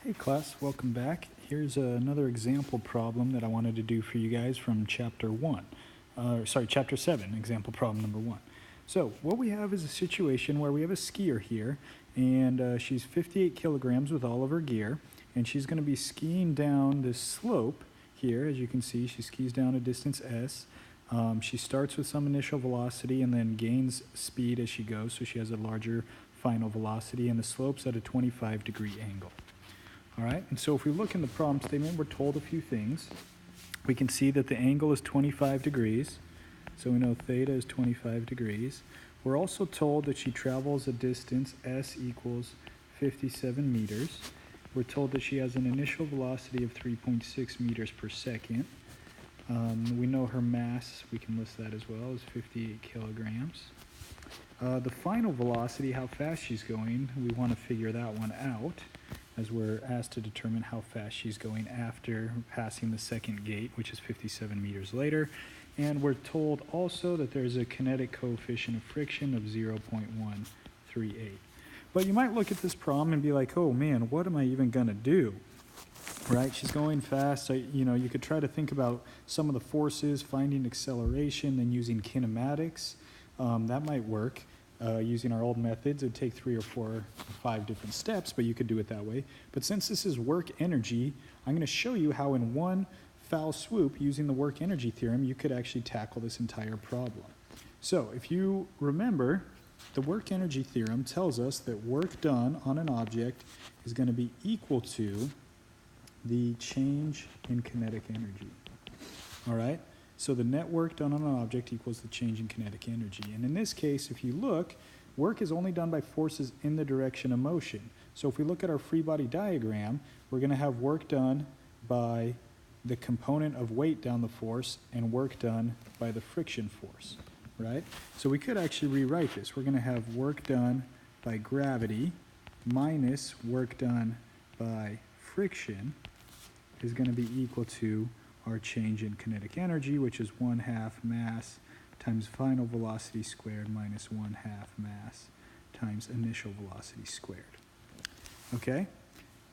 Hey class, welcome back. Here's another example problem that I wanted to do for you guys from chapter 7, example problem number 1. So what we have is a situation where we have a skier here, and she's 58 kilograms with all of her gear, and she's going to be skiing down this slope here. As you can see, she skis down a distance s. She starts with some initial velocity and then gains speed as she goes, so she has a larger final velocity, and the slope's at a 25-degree angle. All right, and so if we look in the problem statement, we're told a few things. We can see that the angle is 25 degrees, so we know theta is 25 degrees. We're also told that she travels a distance, s equals 57 meters. We're told that she has an initial velocity of 3.6 meters per second. We know her mass, we can list that as well, is 58 kilograms. The final velocity, how fast she's going, we want to figure that one out, as we're asked to determine how fast she's going after passing the second gate, which is 57 meters later. And we're told also that there's a kinetic coefficient of friction of 0.138. But you might look at this problem and be like, oh man, what am I even going to do? Right, she's going fast. You could try to think about some of the forces, finding acceleration, then using kinematics. That might work. Using our old methods, it would take 3 or 4 or 5 different steps, but you could do it that way. But since this is work energy, I'm going to show you how in one foul swoop, using the work energy theorem, you could actually tackle this entire problem. So if you remember, the work energy theorem tells us that work done on an object is going to be equal to the change in kinetic energy. All right? So the net work done on an object equals the change in kinetic energy. And in this case, if you look, work is only done by forces in the direction of motion. So if we look at our free body diagram, we're going to have work done by the component of weight down the force and work done by the friction force, right? So we could actually rewrite this. We're going to have work done by gravity minus work done by friction is going to be equal to our change in kinetic energy, which is 1/2 mass times final velocity squared minus 1/2 mass times initial velocity squared. Okay?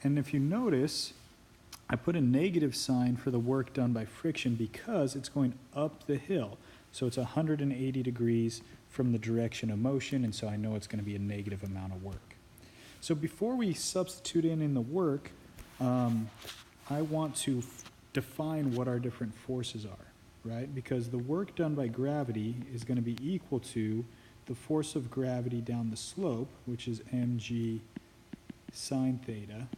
And if you notice, I put a negative sign for the work done by friction because it's going up the hill. So it's 180 degrees from the direction of motion, and so I know it's going to be a negative amount of work. So before we substitute in the work, I want to define what our different forces are, right? Because the work done by gravity is going to be equal to the force of gravity down the slope, which is mg sine theta,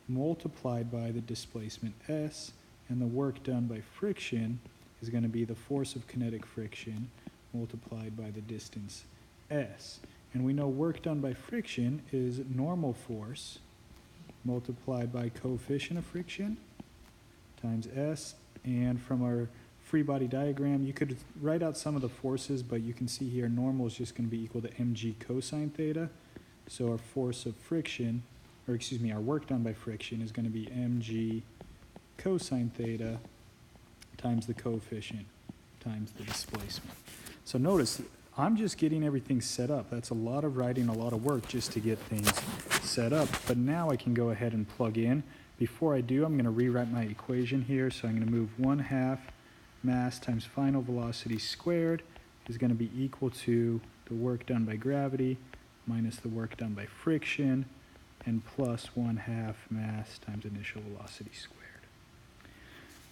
multiplied by the displacement s, and the work done by friction is going to be the force of kinetic friction multiplied by the distance s. And we know work done by friction is normal force multiplied by coefficient of friction times s, and from our free body diagram, you could write out some of the forces, but you can see here normal is just going to be equal to mg cosine theta. So our force of friction, our work done by friction is going to be mg cosine theta times the coefficient times the displacement. So notice, I'm just getting everything set up. That's a lot of writing, a lot of work just to get things set up. But now I can go ahead and plug in. Before I do, I'm going to rewrite my equation here. So I'm going to move 1/2 mass times final velocity squared is going to be equal to the work done by gravity minus the work done by friction and plus 1/2 mass times initial velocity squared.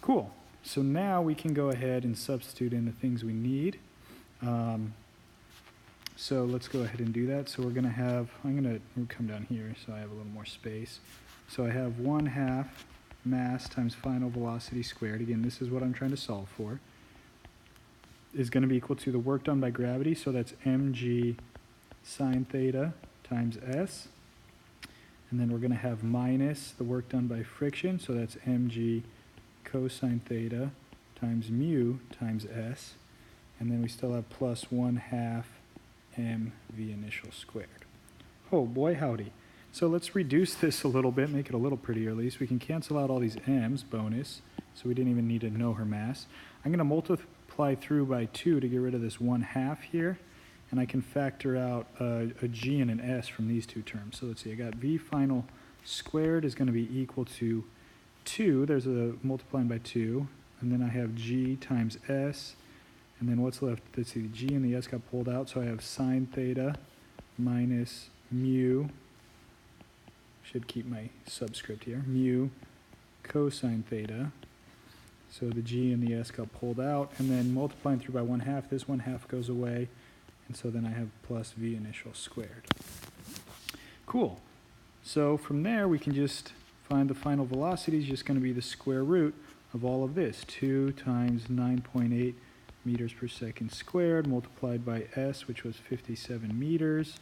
Cool. So now we can go ahead and substitute in the things we need. So let's go ahead and do that. So we're going to have, I'm going to come down here so I have a little more space. So I have 1/2 mass times final velocity squared. Again, this is what I'm trying to solve for. Is going to be equal to the work done by gravity. So that's mg sine theta times s. And then we're going to have minus the work done by friction. So that's mg cosine theta times mu times s. And then we still have plus 1/2 mv initial squared. Oh boy, howdy. So let's reduce this a little bit, make it a little prettier at least. We can cancel out all these m's, bonus, so we didn't even need to know her mass. I'm going to multiply through by 2 to get rid of this 1/2 here, and I can factor out a g and an s from these two terms. So let's see, I got v final squared is going to be equal to 2. There's a multiplying by 2. And then I have g times s. And then what's left? Let's see, the g and the s got pulled out. So I have sine theta minus mu. Should keep my subscript here. Mu cosine theta. So the g and the s got pulled out. And then multiplying through by 1/2, this 1/2 goes away. And so then I have plus v initial squared. Cool. So from there, we can just find the final velocity is just going to be the square root of all of this. 2 times 9.8 meters per second squared multiplied by s, which was 57 meters.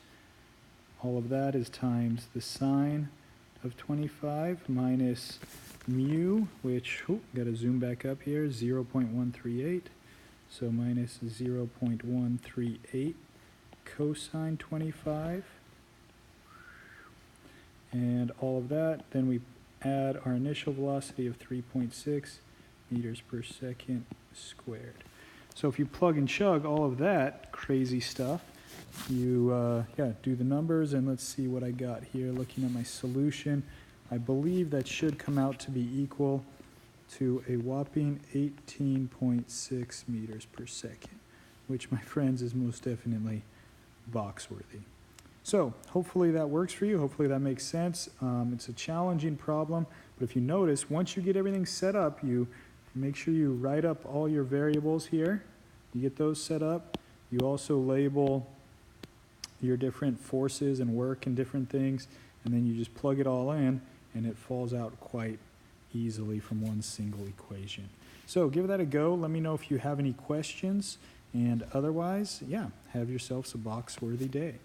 All of that is times the sine of 25 minus mu, which, got to zoom back up here, 0.138. So minus 0.138 cosine 25. And all of that, then we add our initial velocity of 3.6 meters per second squared. So if you plug and chug all of that crazy stuff, you do the numbers, and let's see what I got here. Looking at my solution, I believe that should come out to be equal to a whopping 18.6 meters per second, which, my friends, is most definitely box-worthy. So hopefully that works for you. Hopefully that makes sense. It's a challenging problem, but if you notice, once you get everything set up, you make sure you write up all your variables here. You get those set up. You also label your different forces and work and different things, and then you just plug it all in, and it falls out quite easily from one single equation. So give that a go. Let me know if you have any questions, and otherwise, have yourselves a box-worthy day.